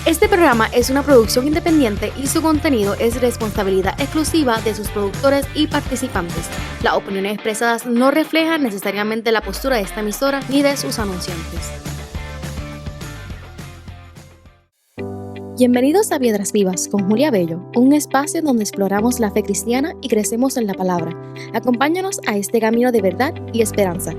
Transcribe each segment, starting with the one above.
Este programa es una producción independiente y su contenido es responsabilidad exclusiva de sus productores y participantes. Las opiniones expresadas no reflejan necesariamente la postura de esta emisora ni de sus anunciantes. Bienvenidos a Piedras Vivas con Julia Bello, un espacio donde exploramos la fe cristiana y crecemos en la palabra. Acompáñanos a este camino de verdad y esperanza.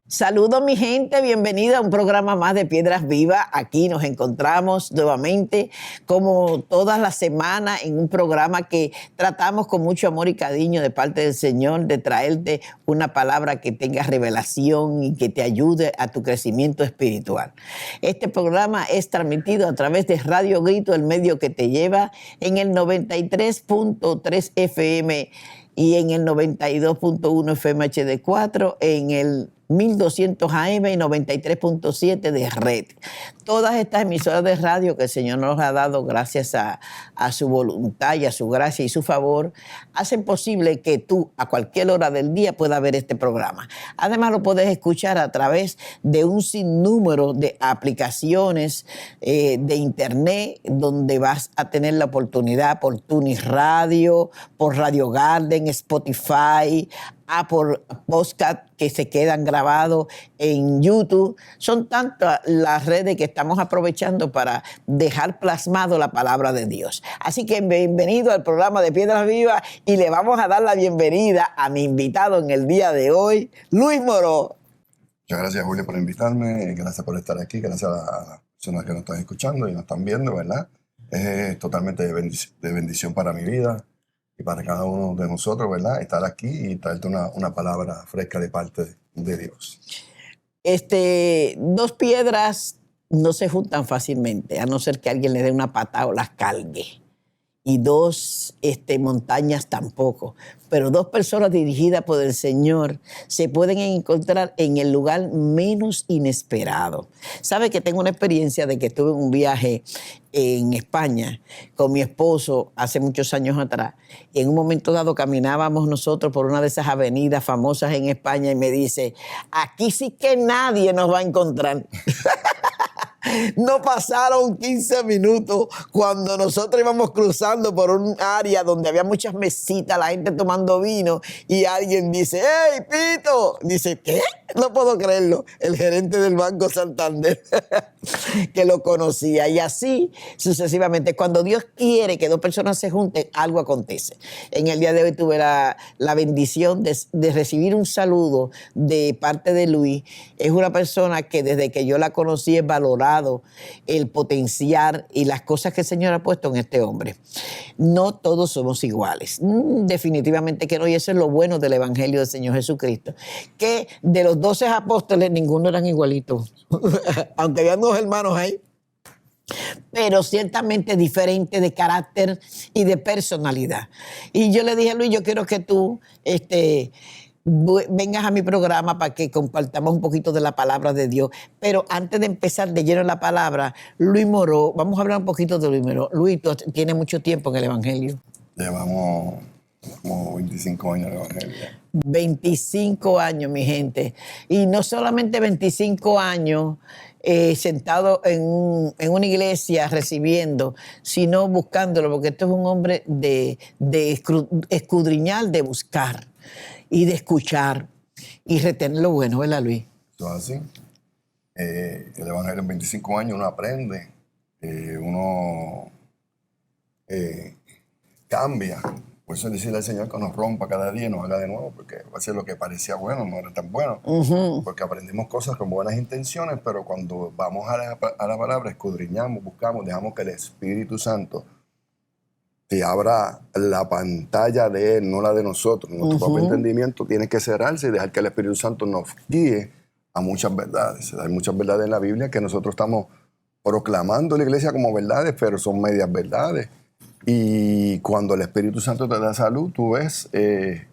Saludos mi gente, bienvenida a un programa más de Piedras Vivas. Aquí nos encontramos nuevamente como todas las semanas en un programa que tratamos con mucho amor y cariño de parte del Señor de traerte una palabra que tenga revelación y que te ayude a tu crecimiento espiritual. Este programa es transmitido a través de Radio Grito, el medio que te lleva en el 93.3 FM y en el 92.1 FM HD4, en el 1200 AM y 93.7 de red. Todas estas emisoras de radio que el Señor nos ha dado gracias a su voluntad y a su gracia y su favor, hacen posible que tú a cualquier hora del día puedas ver este programa. Además lo puedes escuchar a través de un sinnúmero de aplicaciones de internet donde vas a tener la oportunidad por Tunis Radio, por Radio Garden, Spotify, por podcast que se quedan grabados en YouTube. Son tantas las redes que estamos aprovechando para dejar plasmado la palabra de Dios. Así que bienvenido al programa de Piedras Vivas y le vamos a dar la bienvenida a mi invitado en el día de hoy, Luis Moró. Muchas gracias, Julio, por invitarme. Gracias por estar aquí. Gracias a las personas que nos están escuchando y nos están viendo, ¿verdad? Es totalmente de bendición para mi vida y para cada uno de nosotros, ¿verdad? Estar aquí y traerte una palabra fresca de parte de Dios. Dos piedras no se juntan fácilmente, a no ser que alguien le dé una patada o las cargue. Y dos montañas tampoco. Pero dos personas dirigidas por el Señor se pueden encontrar en el lugar menos inesperado. ¿Sabe que tengo una experiencia de que estuve en un viaje en España con mi esposo hace muchos años atrás? Y en un momento dado caminábamos nosotros por una de esas avenidas famosas en España y me dice, aquí sí que nadie nos va a encontrar. No pasaron 15 minutos cuando nosotros íbamos cruzando por un área donde había muchas mesitas, la gente tomando vino, y alguien dice, ¡Hey, Pito! Dice, ¿qué? No puedo creerlo. El gerente del Banco Santander, que lo conocía. Y así sucesivamente. Cuando Dios quiere que dos personas se junten, algo acontece. En el día de hoy tuve la bendición de recibir un saludo de parte de Luis. Es una persona que desde que yo la conocí he valorado el potencial y las cosas que el Señor ha puesto en este hombre. No todos somos iguales. Definitivamente que no. Y eso es lo bueno del Evangelio del Señor Jesucristo. Que de los 12 apóstoles, ninguno eran igualitos. Aunque habían dos hermanos ahí. Pero ciertamente diferente de carácter y de personalidad. Y yo le dije a Luis, yo quiero que tú vengas a mi programa para que compartamos un poquito de la palabra de Dios. Pero antes de empezar de lleno la palabra, Luis Moró, vamos a hablar un poquito de Luis Moró. Luis, tú tienes mucho tiempo en el Evangelio. Llevamos como 25 años en el Evangelio. 25 años, mi gente. Y no solamente 25 años sentado en una iglesia recibiendo, sino buscándolo, porque esto es un hombre de escudriñar, de buscar y de escuchar y retener lo bueno, ¿verdad, Luis? Eso es así. El Evangelio en 25 años uno aprende, uno cambia. Por eso decirle al Señor que nos rompa cada día y nos haga de nuevo, porque va a ser lo que parecía bueno, no era tan bueno. Porque aprendimos cosas con buenas intenciones, pero cuando vamos a la palabra, escudriñamos, buscamos, dejamos que el Espíritu Santo te abra la pantalla de Él, no la de nosotros. Nuestro propio entendimiento tiene que cerrarse y dejar que el Espíritu Santo nos guíe a muchas verdades. Hay muchas verdades en la Biblia que nosotros estamos proclamando en la iglesia como verdades, pero son medias verdades. Y cuando el Espíritu Santo te da salud, tú ves qué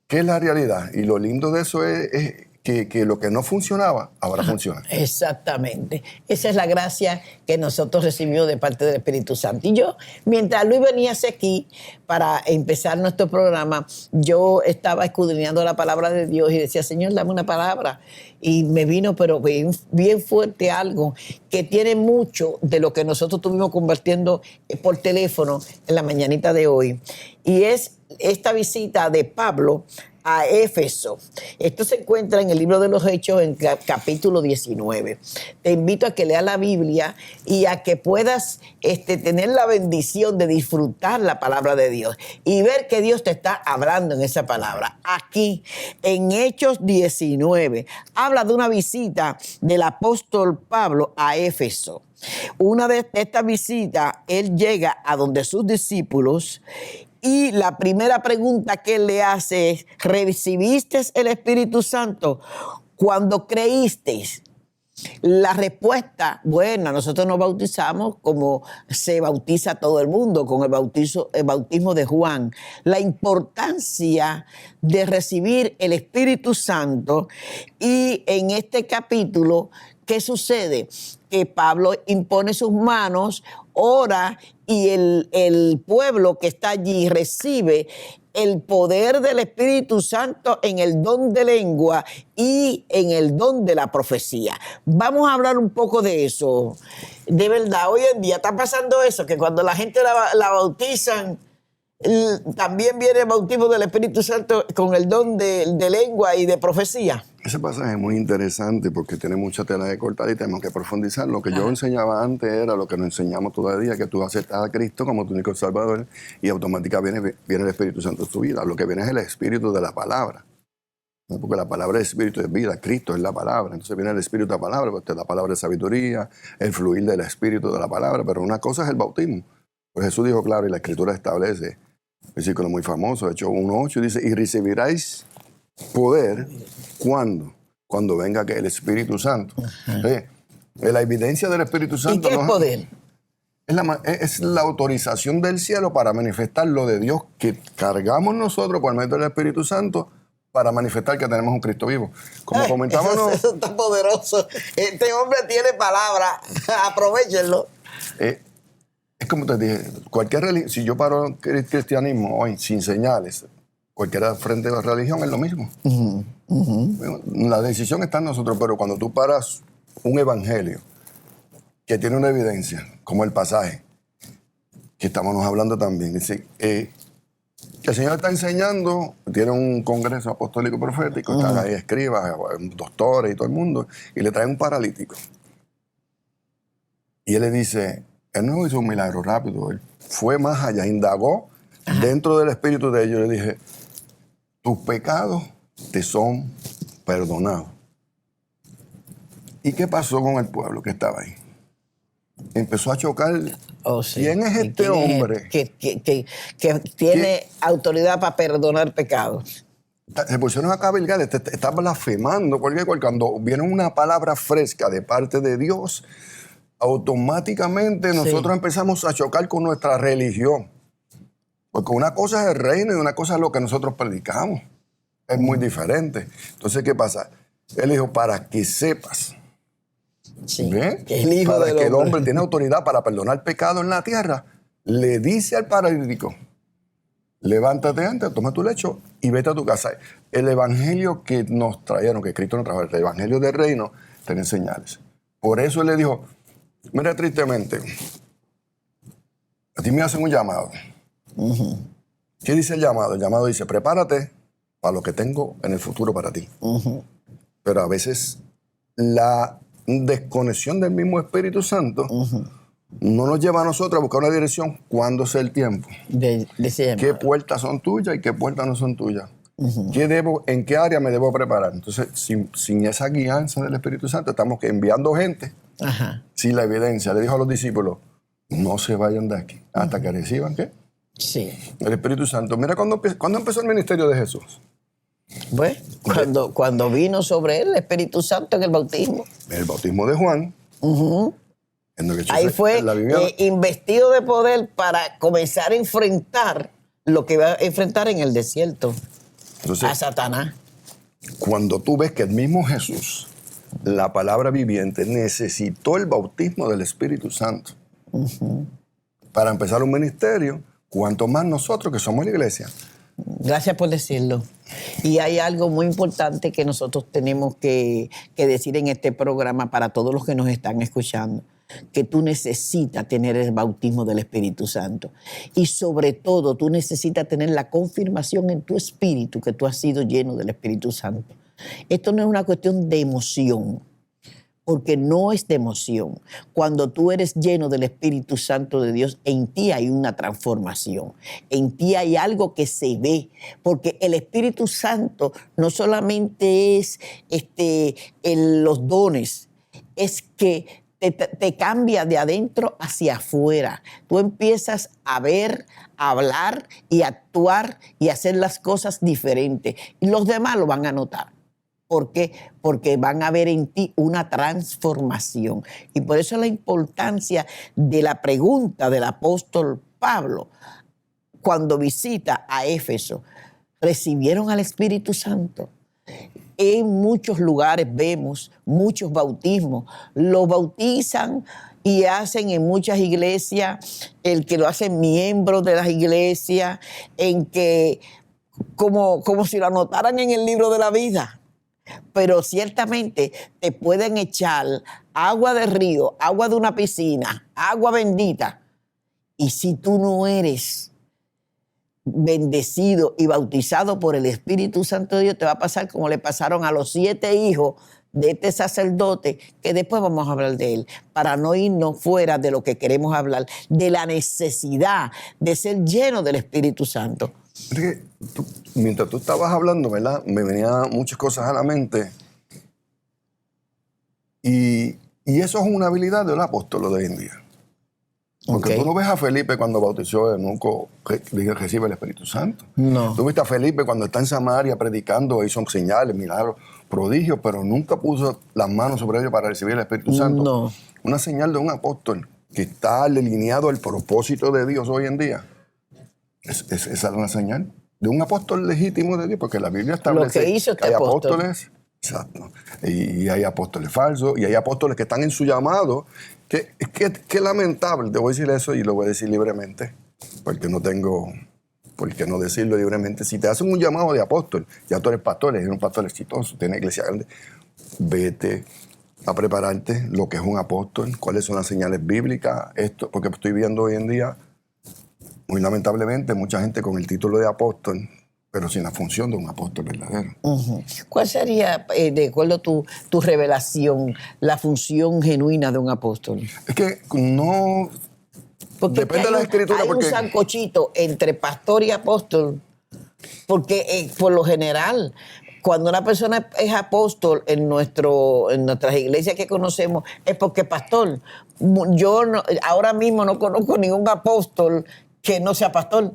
es la realidad. Y lo lindo de eso es que lo que no funcionaba, ahora funciona. Exactamente. Esa es la gracia que nosotros recibimos de parte del Espíritu Santo. Y yo, mientras Luis venía hacia aquí para empezar nuestro programa, yo estaba escudriñando la palabra de Dios y decía, Señor, dame una palabra. Y me vino, pero bien, bien fuerte algo que tiene mucho de lo que nosotros estuvimos compartiendo por teléfono en la mañanita de hoy. Y es esta visita de Pablo a Éfeso. Esto se encuentra en el libro de los Hechos, en capítulo 19. Te invito a que leas la Biblia y a que puedas tener la bendición de disfrutar la palabra de Dios y ver que Dios te está hablando en esa palabra. Aquí, en Hechos 19, habla de una visita del apóstol Pablo a Éfeso. Una de estas visitas, él llega a donde sus discípulos y la primera pregunta que él le hace es, ¿recibiste el Espíritu Santo cuando creísteis? La respuesta, bueno, nosotros nos bautizamos como se bautiza todo el mundo, con el bautismo de Juan. La importancia de recibir el Espíritu Santo, y en este capítulo, ¿qué sucede? Que Pablo impone sus manos, ora, y el pueblo que está allí recibe el poder del Espíritu Santo en el don de lengua y en el don de la profecía. Vamos a hablar un poco de eso. De verdad, hoy en día está pasando eso, que cuando la gente la bautizan, también viene el bautismo del Espíritu Santo con el don de lengua y de profecía. Ese pasaje es muy interesante porque tiene mucha tela de cortar y tenemos que profundizar. Lo que yo enseñaba antes era lo que nos enseñamos todavía, que tú aceptas a Cristo como tu único Salvador y automáticamente viene el Espíritu Santo en tu vida. Lo que viene es el Espíritu de la palabra. ¿No? Porque la palabra es Espíritu, es vida, Cristo es la palabra. Entonces viene el Espíritu de la palabra, porque la palabra es sabiduría, el fluir del Espíritu de la palabra. Pero una cosa es el bautismo. Pues Jesús dijo claro, y la Escritura establece, versículo muy famoso, Hechos 1:8, dice, y recibiráis poder, ¿cuándo? Cuando venga el Espíritu Santo. La evidencia del Espíritu Santo. ¿Y qué es poder? Es la autorización del cielo para manifestar lo de Dios que cargamos nosotros por medio del Espíritu Santo para manifestar que tenemos un Cristo vivo. Como comentábamos. Eso está poderoso. Este hombre tiene palabra. Aprovechenlo. Es como te dije, cualquier religión, si yo paro el cristianismo hoy sin señales, cualquiera frente a la religión es lo mismo. La decisión está en nosotros, pero cuando tú paras un evangelio que tiene una evidencia, como el pasaje que estamos hablando también, dice que el Señor está enseñando, tiene un congreso apostólico profético, están ahí escribas, doctores y todo el mundo, y le traen un paralítico. Y él le dice, él no hizo un milagro rápido, él fue más allá, indagó dentro del espíritu de ellos, le dije, tus pecados te son perdonados. ¿Y qué pasó con el pueblo que estaba ahí? Empezó a chocar. Sí. ¿Quién es este hombre? Que tiene autoridad para perdonar pecados. Se pusieron a cabilgar, está blasfemando, porque cuando viene una palabra fresca de parte de Dios, automáticamente nosotros empezamos a chocar con nuestra religión. Porque una cosa es el reino y una cosa es lo que nosotros predicamos. Es muy diferente. Entonces, ¿qué pasa? Él dijo, para que sepas. Que el hijo para del que el hombre hombre tiene autoridad para perdonar pecado en la tierra, le dice al paralítico, levántate antes, toma tu lecho y vete a tu casa. El evangelio que nos trajeron, que Cristo nos trajo, el evangelio del reino, tiene señales. Por eso él le dijo, mira, tristemente, a ti me hacen un llamado. ¿Qué dice el llamado? El llamado dice, prepárate para lo que tengo en el futuro para ti. Pero a veces la desconexión del mismo Espíritu Santo no nos lleva a nosotros a buscar una dirección cuando sea el tiempo. ¿Qué puertas son tuyas y qué puertas no son tuyas? ¿En qué área me debo preparar? Entonces, sin esa guianza del Espíritu Santo, estamos enviando gente sin la evidencia. Le dijo a los discípulos, no se vayan de aquí hasta que reciban ¿qué? Sí. El Espíritu Santo. Mira cuando empezó el ministerio de Jesús. Pues, cuando vino sobre él el Espíritu Santo en el bautismo. El bautismo de Juan. Ahí fue investido de poder para comenzar a enfrentar lo que va a enfrentar en el desierto. Entonces, a Satanás. cuando tú ves que el mismo Jesús, la palabra viviente, necesitó el bautismo del Espíritu Santo para empezar un ministerio, cuanto más nosotros que somos la iglesia. Gracias por decirlo. Y hay algo muy importante que nosotros tenemos que decir en este programa para todos los que nos están escuchando, que tú necesitas tener el bautismo del Espíritu Santo. Y sobre todo, tú necesitas tener la confirmación en tu espíritu que tú has sido lleno del Espíritu Santo. Esto no es una cuestión de emoción, porque no es de emoción. Cuando tú eres lleno del Espíritu Santo de Dios, en ti hay una transformación. En ti hay algo que se ve, porque el Espíritu Santo no solamente es los dones, es que te cambia de adentro hacia afuera. Tú empiezas a ver, a hablar y a actuar y a hacer las cosas diferentes. Y los demás lo van a notar. ¿Por qué? Porque van a ver en ti una transformación. Y por eso la importancia de la pregunta del apóstol Pablo cuando visita a Éfeso. ¿Recibieron al Espíritu Santo? En muchos lugares vemos muchos bautismos. Lo bautizan y hacen en muchas iglesias, el que lo hacen miembros de las iglesias, en que como si lo anotaran en el libro de la vida. Pero ciertamente te pueden echar agua de río, agua de una piscina, agua bendita. Y si tú no eres bendecido y bautizado por el Espíritu Santo de Dios, te va a pasar como le pasaron a los 7 hijos de este sacerdote, que después vamos a hablar de él, para no irnos fuera de lo que queremos hablar, de la necesidad de ser lleno del Espíritu Santo. Enrique, mientras tú estabas hablando, ¿verdad? Me venían muchas cosas a la mente. Y eso es una habilidad del apóstol de hoy en día. Porque tú no ves a Felipe cuando bautizó nunca recibe el Espíritu Santo. No. Tú viste a Felipe cuando está en Samaria predicando, hizo señales, milagros, prodigios, pero nunca puso las manos sobre ellos para recibir el Espíritu Santo. No. Una señal de un apóstol que está alineado al propósito de Dios hoy en día. Esa es una señal de un apóstol legítimo de Dios, porque la Biblia establece lo que hizo que hay apóstol. apóstoles, exacto, y hay apóstoles falsos, y hay apóstoles que están en su llamado, que lamentable, te voy a decir eso y lo voy a decir libremente, porque no tengo por qué no decirlo libremente. Si te hacen un llamado de apóstol, ya tú eres pastor, eres un pastor exitoso, tienes iglesia grande, vete a prepararte lo que es un apóstol, cuáles son las señales bíblicas, esto, porque estoy viendo hoy en día, muy lamentablemente, mucha gente con el título de apóstol, pero sin la función de un apóstol verdadero. Uh-huh. ¿Cuál sería, de acuerdo a tu revelación, la función genuina de un apóstol? Es que no... Porque depende de la escritura. Hay porque un sancochito entre pastor y apóstol, porque por lo general, cuando una persona es apóstol en nuestras iglesias que conocemos, es porque es pastor. Yo ahora mismo no conozco ningún apóstol que no sea pastor.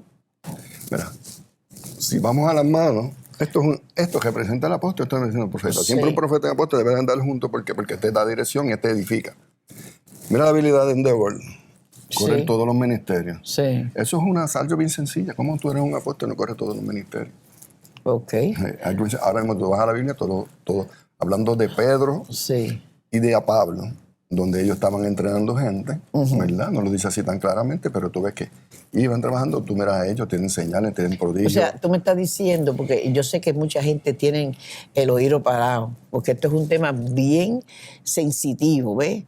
Mira, si vamos a las manos, esto representa al apóstol, esto representa al profeta. Sí. Siempre un profeta y un apóstol deben andar juntos porque este da dirección y este edifica. Mira la habilidad de Endeavor, correr Sí. todos los ministerios. Sí. Eso es una salsa bien sencilla. ¿Cómo tú eres un apóstol y no corres todos los ministerios? Ok. Ahora mismo tú vas a la Biblia, todo, hablando de Pedro Sí. y de a Pablo, donde ellos estaban entrenando gente, ¿verdad? No lo dice así tan claramente, pero tú ves que iban trabajando, tú miras a ellos, tienen señales, tienen prodigios. O sea, tú me estás diciendo, porque yo sé que mucha gente tiene el oído parado, porque esto es un tema bien sensitivo, ¿ves?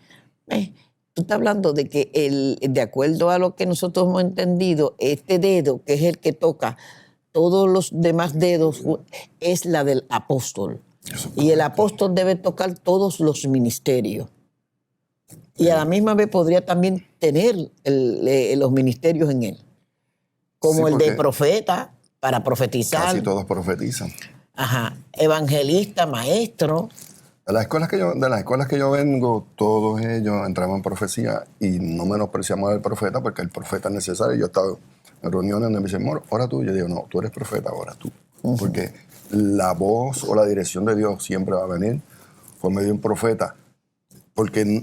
Tú estás hablando de que de acuerdo a lo que nosotros hemos entendido, este dedo, que es el que toca todos los demás dedos, es la del apóstol. Y el apóstol debe tocar todos los ministerios. Y a la misma vez podría también tener los ministerios en él. Como Sí, el de porque profeta, para profetizar. casi todos profetizan. Ajá. Evangelista, maestro. De las escuelas que yo vengo, todos ellos entraban en profecía y no menospreciamos al profeta porque el profeta es necesario. Yo he estado en reuniones donde me dicen, Moro, ora tú. Yo digo, no, tú eres profeta, ora tú. Uh-huh. Porque la voz o la dirección de Dios siempre va a venir por medio de un profeta. Porque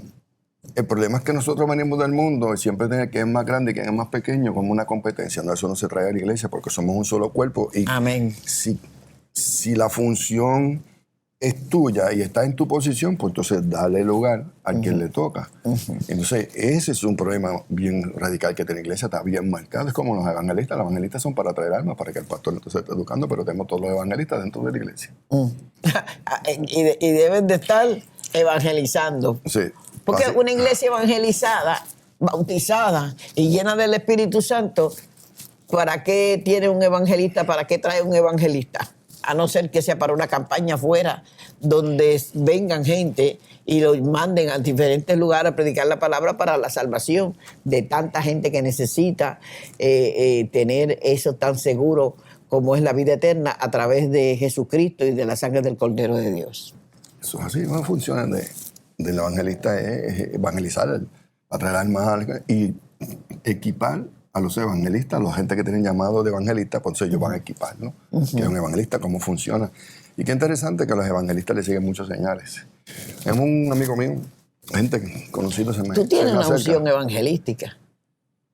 el problema es que nosotros venimos del mundo y siempre tiene que es más grande y que es más pequeño como una competencia. No, eso no se trae a la iglesia porque somos un solo cuerpo. Y amén. Si la función es tuya y está en tu posición, pues entonces dale lugar a quien le toca. Entonces, ese es un problema bien radical que tiene la iglesia, está bien marcado. Es como los evangelistas. Los evangelistas son para traer almas, para que el pastor entonces esté educando, pero tenemos todos los evangelistas dentro de la iglesia. Y deben de estar evangelizando. Sí. Porque Así. una iglesia evangelizada, bautizada y llena del Espíritu Santo, ¿para qué tiene un evangelista? ¿Para qué trae un evangelista? A no ser que sea para una campaña afuera, donde vengan gente y los manden a diferentes lugares a predicar la palabra para la salvación de tanta gente que necesita tener eso tan seguro como es la vida eterna a través de Jesucristo y de la sangre del Cordero de Dios. Eso es así, una función del evangelista es evangelizar, atraer almas y equipar a los evangelistas, a la gente que tienen llamado de evangelistas, pues ellos van a equipar, ¿no? Que es un evangelista, cómo funciona. Y qué interesante que a los evangelistas les siguen muchos señales. Es un amigo mío, gente conocida se me Tú tienes se me una acerca. unción evangelística.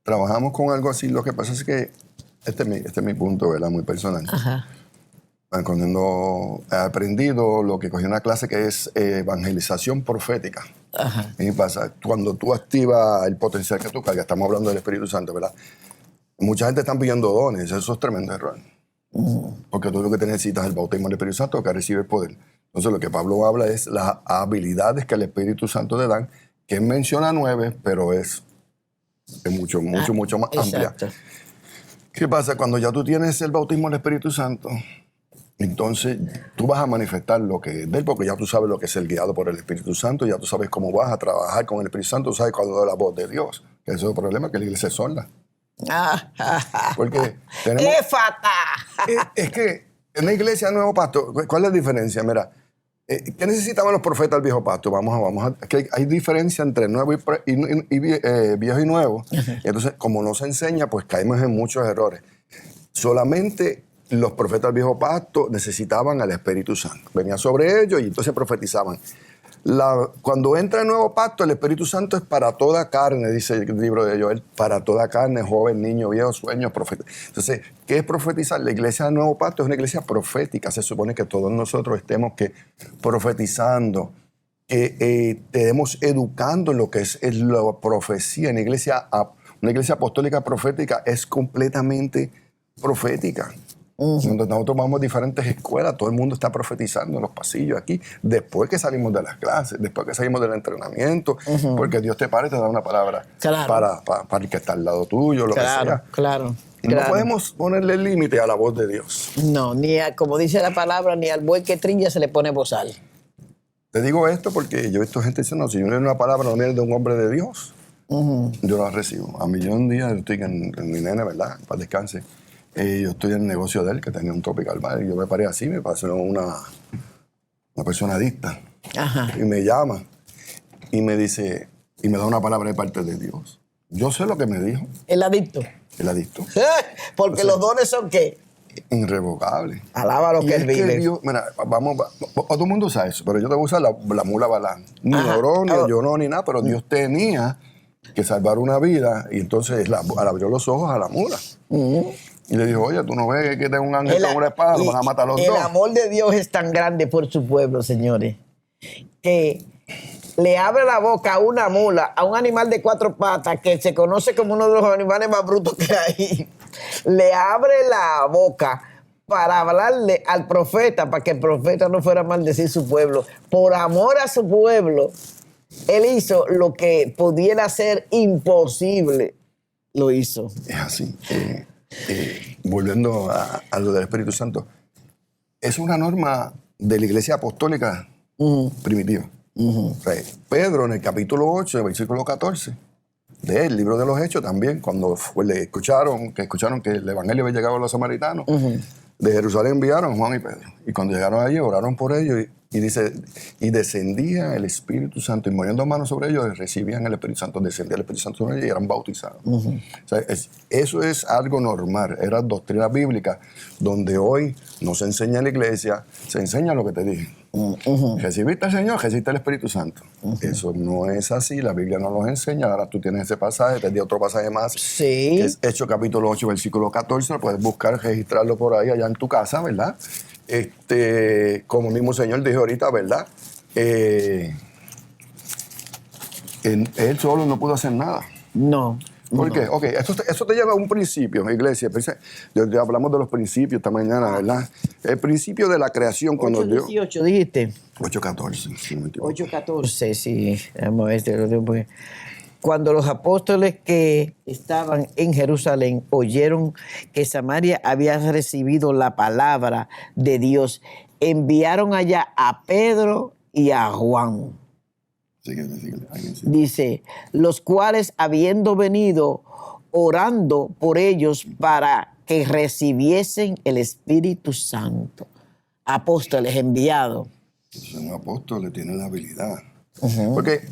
Trabajamos con algo así, lo que pasa es que este es mi punto, ¿verdad? Muy personal. Ajá. Cuando he aprendido lo que cogí en una clase que es evangelización profética. Ajá. ¿Qué pasa? Cuando tú activas el potencial que tú cargas, estamos hablando del Espíritu Santo, ¿verdad? Mucha gente está pidiendo dones, eso es tremendo error. Porque tú lo que necesitas es el bautismo del Espíritu Santo, que recibe poder. Entonces lo que Pablo habla es las habilidades que el Espíritu Santo te dan, que él menciona 9, pero es mucho más amplia. Exacto. ¿Qué pasa? Cuando ya tú tienes el bautismo del Espíritu Santo, entonces tú vas a manifestar lo que es de él, porque ya tú sabes lo que es el guiado por el Espíritu Santo, ya tú sabes cómo vas a trabajar con el Espíritu Santo, tú sabes cuando es la voz de Dios. Ese es el problema, que la iglesia es sorda. Porque tenemos... ¡Éfata! Es que en la iglesia nuevo pacto, ¿cuál es la diferencia? Mira, ¿qué necesitaban los profetas del viejo pacto? Que hay diferencia entre nuevo viejo y nuevo. Entonces, como no se enseña, pues caemos en muchos errores. Solamente los profetas del viejo pacto necesitaban al Espíritu Santo. Venía sobre ellos y entonces profetizaban. Cuando entra el nuevo pacto, el Espíritu Santo es para toda carne, dice el libro de Joel, para toda carne, joven, niño, viejo, sueño, profeta. Entonces, ¿qué es profetizar? La iglesia del nuevo pacto es una iglesia profética. Se supone que todos nosotros estemos profetizando, que estemos educando en lo que es la profecía. Una iglesia apostólica profética es completamente profética. Nosotros vamos a diferentes escuelas, todo el mundo está profetizando en los pasillos aquí, después que salimos de las clases, después que salimos del entrenamiento, porque Dios te para y te da una palabra para el que está al lado tuyo, lo que sea. Claro. No podemos ponerle límite a la voz de Dios. No, como dice la palabra, ni al buey que trilla se le pone bozal. Te digo esto porque yo he visto gente diciendo, si yo no leo una palabra, no viene de un hombre de Dios, yo la recibo. A mí yo un día estoy en mi nene, ¿verdad? Para descanse. Yo estoy en el negocio de él, que tenía un tropical bar, y yo me paré así, me pasó una persona adicta. Ajá. Y me llama y me dice, y me da una palabra de parte de Dios. Yo sé lo que me dijo. El adicto. El adicto. Porque los dones son ¿qué? Irrevocable. Alaba lo Y que es él vive. Dios, mira, todo el mundo usa eso, pero yo te voy a usar la mula Balán. Ni Ajá. oró, ni lloró, ni nada, pero Dios tenía que salvar una vida, y entonces abrió los ojos a la mula. Y le dijo, oye, tú no ves que tengo un ángel con una espada, nos van a matar los dos. El amor de Dios es tan grande por su pueblo, señores, que le abre la boca a una mula, a un animal de 4 patas, que se conoce como uno de los animales más brutos que hay. Le abre la boca para hablarle al profeta, para que el profeta no fuera a maldecir su pueblo. Por amor a su pueblo, él hizo lo que pudiera ser imposible. Lo hizo. Es así. Volviendo a lo del Espíritu Santo, es una norma de la iglesia apostólica primitiva. O sea, Pedro, en el capítulo 8, versículo 14, del libro de los Hechos también, cuando escucharon que el evangelio había llegado a los samaritanos, de Jerusalén enviaron a Juan y Pedro. Y cuando llegaron allí, oraron por ellos y dice, y descendía el Espíritu Santo, y poniendo manos sobre ellos, recibían el Espíritu Santo, descendía el Espíritu Santo sobre ellos y eran bautizados. O sea, eso es algo normal, era doctrina bíblica, donde hoy no se enseña en la iglesia, se enseña lo que te dije. Recibiste al Señor, recibiste el Espíritu Santo. Eso no es así, la Biblia no nos enseña. Ahora tú tienes ese pasaje, te di otro pasaje más, Sí. que es Hechos capítulo 8, versículo 14, lo puedes buscar, registrarlo por ahí, allá en tu casa, ¿verdad? como mismo el Señor dijo ahorita, ¿verdad? Él solo no pudo hacer nada. No. ¿Por qué? No. Ok, eso te lleva a un principio, iglesia. Ya hablamos de los principios esta mañana, ¿verdad? El principio de la creación cuando Dios... 8:18 dijiste. 8:14, si no me equivoco. 8:14, sí. Vamos a ver, cuando los apóstoles que estaban en Jerusalén oyeron que Samaria había recibido la palabra de Dios, enviaron allá a Pedro y a Juan. Síguele. Dice, los cuales habiendo venido orando por ellos para que recibiesen el Espíritu Santo. Apóstoles enviados. Son apóstoles, tienen la habilidad. Porque,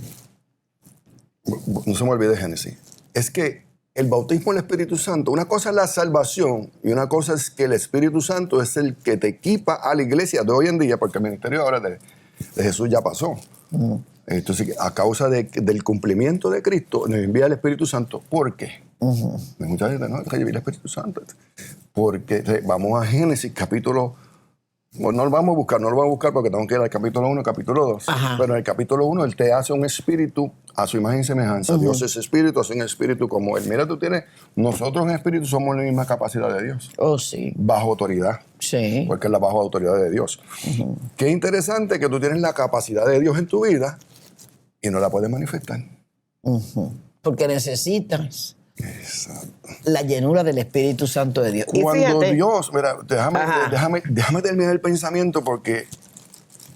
no se me olvide Génesis, es que el bautismo del Espíritu Santo, una cosa es la salvación y una cosa es que el Espíritu Santo es el que te equipa a la iglesia de hoy en día, porque el ministerio ahora de Jesús ya pasó. Entonces, a causa del cumplimiento de Cristo, nos envía el Espíritu Santo. ¿Por qué? Mucha gente no, que el Espíritu Santo. Porque vamos a Génesis capítulo... Bueno, no lo vamos a buscar porque tengo que ir al capítulo 1, capítulo 2. Pero en el capítulo 1 Él te hace un espíritu a su imagen y semejanza. Dios es espíritu, hace un espíritu como Él. Mira, nosotros en espíritu somos la misma capacidad de Dios. Oh, sí. Bajo autoridad. Sí. Porque es la bajo autoridad de Dios. Qué interesante que tú tienes la capacidad de Dios en tu vida y no la puedes manifestar. Porque necesitas Exacto. la llenura del Espíritu Santo de Dios. Cuando y fíjate, Dios, mira, déjame terminar el pensamiento porque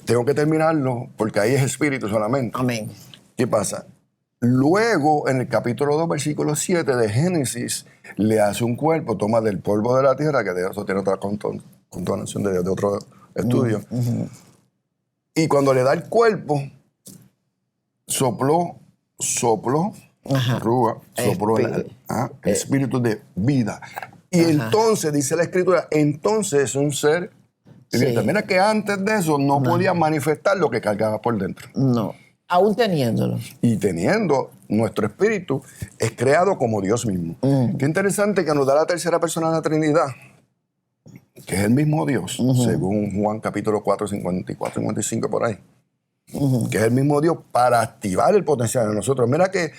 tengo que terminarlo porque ahí es espíritu solamente. Amén. ¿Qué pasa? Luego, en el capítulo 2, versículo 7 de Génesis, le hace un cuerpo, toma del polvo de la tierra, que de eso tiene otra continuación de otro estudio. Y cuando le da el cuerpo, sopló, espíritu de vida. Y entonces, dice la Escritura, entonces es un ser viviente. Mira que antes de eso no podía manifestar lo que cargaba por dentro. No, aún teniéndolo. Y teniendo nuestro espíritu, es creado como Dios mismo. Qué interesante que nos da la tercera persona de la Trinidad, que es el mismo Dios, según Juan capítulo 4, 54, 55, por ahí. Que es el mismo Dios para activar el potencial de nosotros. Mira que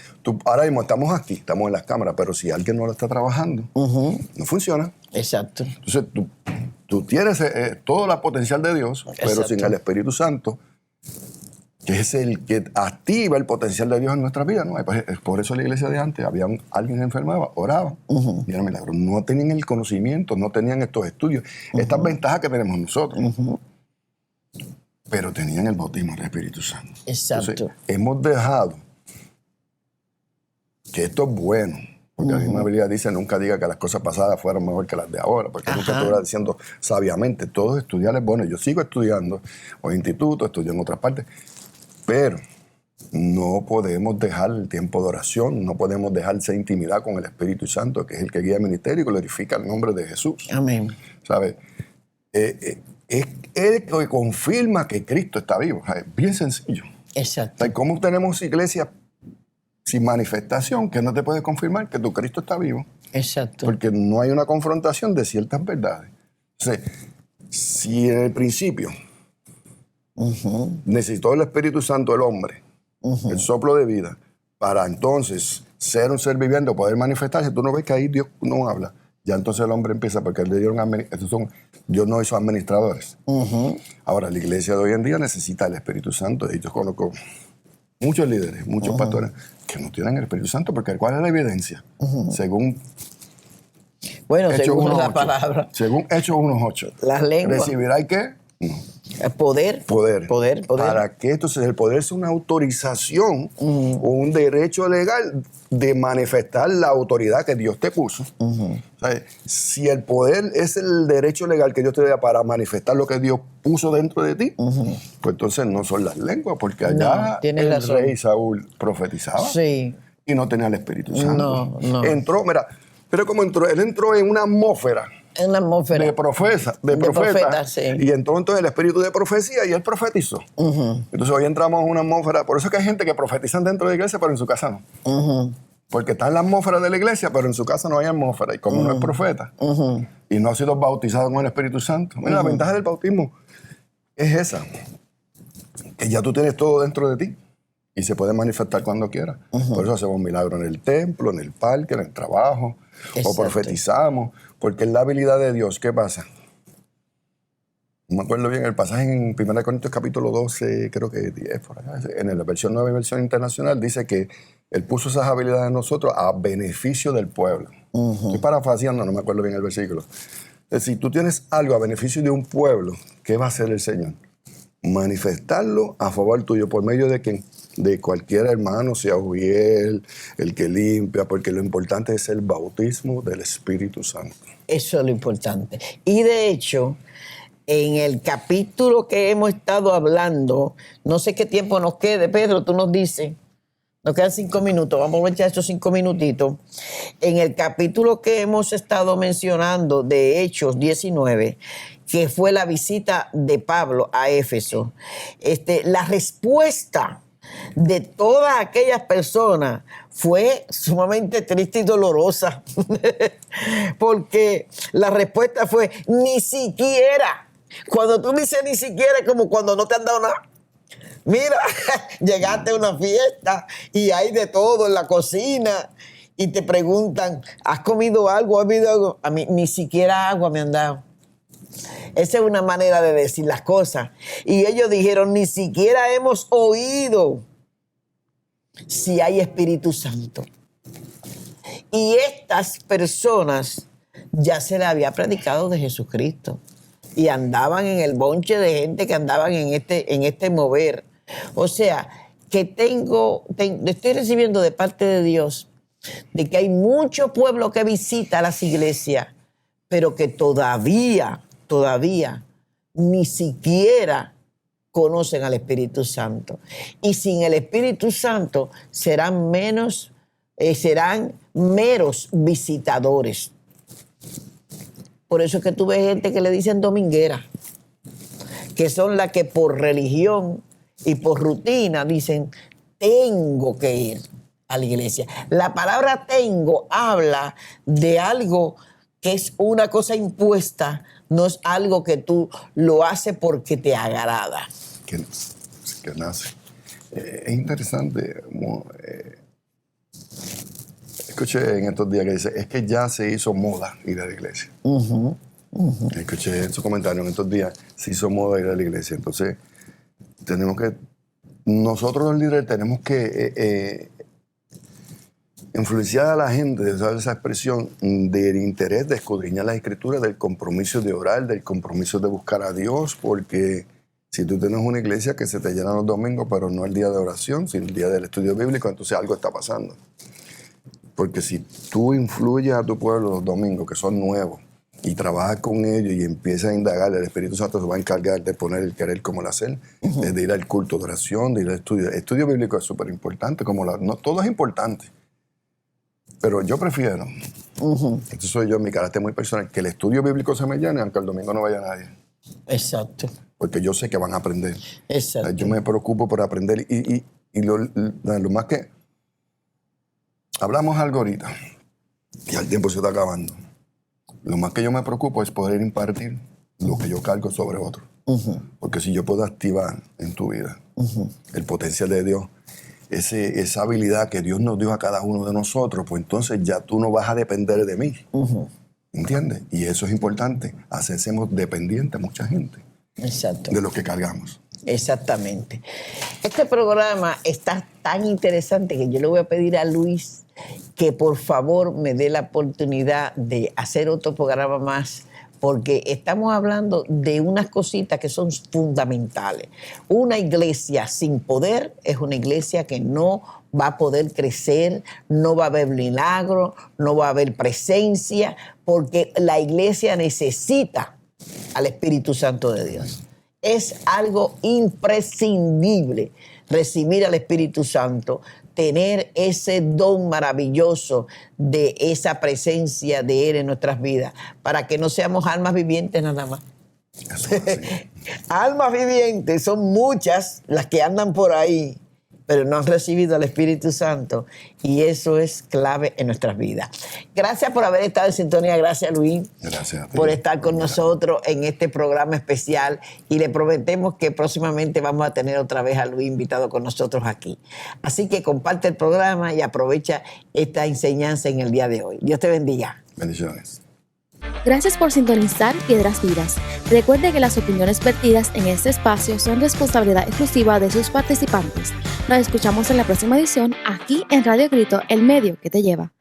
ahora mismo estamos aquí, estamos en las cámaras, pero si alguien no lo está trabajando, no funciona. Exacto. Entonces tú tienes todo el potencial de Dios, pero sin el Espíritu Santo, que es el que activa el potencial de Dios en nuestra vida, ¿no? Por eso la iglesia de antes, alguien se enfermaba, oraba, y era milagro. No tenían el conocimiento, no tenían estos estudios, estas ventajas que tenemos nosotros. Pero tenían el bautismo del Espíritu Santo. Exacto. Entonces, hemos dejado que esto es bueno, porque la misma Biblia dice, nunca diga que las cosas pasadas fueron mejor que las de ahora, porque nunca estuviera diciendo sabiamente, todo estudiar es bueno. Yo sigo estudiando en institutos, estudio en otras partes, pero no podemos dejar el tiempo de oración, no podemos dejar esa intimidad con el Espíritu Santo, que es el que guía el ministerio y glorifica el nombre de Jesús. Amén. ¿Sabes? Es Él que confirma que Cristo está vivo. O sea, es bien sencillo. Exacto. O sea, ¿cómo tenemos iglesias sin manifestación que no te puede confirmar que tu Cristo está vivo? Exacto. Porque no hay una confrontación de ciertas verdades. Entonces, si en el principio necesitó el Espíritu Santo el hombre, el soplo de vida, para entonces ser un ser viviente o poder manifestarse, tú no ves que ahí Dios no habla. Ya entonces el hombre empieza, porque le dieron Dios no hizo administradores. Ahora, la iglesia de hoy en día necesita el Espíritu Santo. Y yo conozco muchos líderes, muchos pastores que no tienen el Espíritu Santo, porque ¿cuál es la evidencia? Según según la 1:8. palabra. Según Hechos 1:8. Las lenguas. ¿Recibirá qué? No. Poder. Para que entonces el poder sea una autorización o un derecho legal de manifestar la autoridad que Dios te puso. ¿Sabes? Si el poder es el derecho legal que Dios te da para manifestar lo que Dios puso dentro de ti, pues entonces no son las lenguas, porque allá el rey Saúl profetizaba y no tenía el Espíritu Santo. Entró, mira, pero como entró, él entró en una atmósfera. En una atmósfera. De profeta. Y entró entonces el espíritu de profecía y él profetizó. Entonces hoy entramos en una atmósfera. Por eso es que hay gente que profetizan dentro de la iglesia, pero en su casa no. Porque está en la atmósfera de la iglesia, pero en su casa no hay atmósfera. Y como no es profeta, y no has sido bautizado con el Espíritu Santo. Mira, la ventaja del bautismo es esa, que ya tú tienes todo dentro de ti y se puede manifestar cuando quieras. Por eso hacemos milagros en el templo, en el parque, en el trabajo, o profetizamos, porque es la habilidad de Dios. ¿Qué pasa? No me acuerdo bien el pasaje en 1 Corintios capítulo 12, creo que 10, por acá, en la versión 9, versión internacional, dice que Él puso esas habilidades en nosotros a beneficio del pueblo. Estoy parafraseando, no me acuerdo bien el versículo. Es decir, tú tienes algo a beneficio de un pueblo, ¿qué va a hacer el Señor? Manifestarlo a favor tuyo, ¿por medio de quién? De cualquier hermano, sea Uriel, el que limpia, porque lo importante es el bautismo del Espíritu Santo. Eso es lo importante. Y de hecho, en el capítulo que hemos estado hablando, no sé qué tiempo nos quede, Pedro, tú nos dices, nos quedan 5 minutos, vamos a aprovechar estos 5 minutitos. En el capítulo que hemos estado mencionando de Hechos 19, que fue la visita de Pablo a Éfeso, la respuesta de todas aquellas personas fue sumamente triste y dolorosa, porque la respuesta fue ni siquiera. Cuando tú dices ni siquiera es como cuando no te han dado nada. Mira, llegaste a una fiesta y hay de todo en la cocina y te preguntan, ¿has comido algo? ¿Has bebido algo? A mí ni siquiera agua me han dado. Esa es una manera de decir las cosas. Y ellos dijeron, ni siquiera hemos oído si hay Espíritu Santo. Y estas personas ya se les había predicado de Jesucristo y andaban en el bonche de gente que andaban en este mover. O sea, que estoy recibiendo de parte de Dios de que hay mucho pueblo que visita las iglesias, pero que todavía ni siquiera conocen al Espíritu Santo. Y sin el Espíritu Santo serán meros visitadores. Por eso es que tú ves gente que le dicen dominguera, que son las que por religión y por rutina dicen, tengo que ir a la iglesia. La palabra tengo habla de algo que es una cosa impuesta, no es algo que tú lo haces porque te agrada. Que nace. Es interesante. Escuché en estos días que dice, es que ya se hizo moda ir a la iglesia. Escuché en su comentario en estos días, se hizo moda ir a la iglesia. Entonces, nosotros los líderes tenemos que influenciar a la gente, de usar esa expresión del interés de escudriñar las escrituras, del compromiso de orar, del compromiso de buscar a Dios, porque si tú tienes una iglesia que se te llena los domingos, pero no el día de oración, sino el día del estudio bíblico, entonces algo está pasando. Porque si tú influyes a tu pueblo los domingos, que son nuevos, y trabajas con ellos y empiezas a indagar, el Espíritu Santo se va a encargar de poner el querer como el hacer, de ir al culto de oración, de ir al estudio. El estudio bíblico es súper importante, no, todo es importante. Pero yo prefiero, esto soy yo, mi carácter muy personal, que el estudio bíblico se me llene, aunque el domingo no vaya nadie. Exacto. Porque yo sé que van a aprender. Exacto. Yo me preocupo por aprender. Y lo más que... Hablamos algo ahorita, y el tiempo se está acabando. Lo más que yo me preocupo es poder impartir lo que yo cargo sobre otro. Porque si yo puedo activar en tu vida el potencial de Dios, esa habilidad que Dios nos dio a cada uno de nosotros, pues entonces ya tú no vas a depender de mí. ¿Entiendes? Y eso es importante, hacemos dependiente a mucha gente. Exacto. De lo que cargamos. Exactamente. Este programa está tan interesante que yo le voy a pedir a Luis que por favor me dé la oportunidad de hacer otro programa más, porque estamos hablando de unas cositas que son fundamentales. Una iglesia sin poder es una iglesia que no va a poder crecer, no va a haber milagro, no va a haber presencia, porque la iglesia necesita al Espíritu Santo de Dios. Es algo imprescindible recibir al Espíritu Santo, tener ese don maravilloso de esa presencia de Él en nuestras vidas, para que no seamos almas vivientes nada más. Almas vivientes son muchas las que andan por ahí pero no han recibido al Espíritu Santo, y eso es clave en nuestras vidas. Gracias por haber estado en sintonía. Gracias, Luis. Gracias a ti. Por estar con nosotros en este programa especial, y le prometemos que próximamente vamos a tener otra vez a Luis invitado con nosotros aquí. Así que comparte el programa y aprovecha esta enseñanza en el día de hoy. Dios te bendiga. Bendiciones. Gracias por sintonizar Piedras Vivas. Recuerde que las opiniones vertidas en este espacio son responsabilidad exclusiva de sus participantes. Nos escuchamos en la próxima edición aquí en Radio Grito, el medio que te lleva.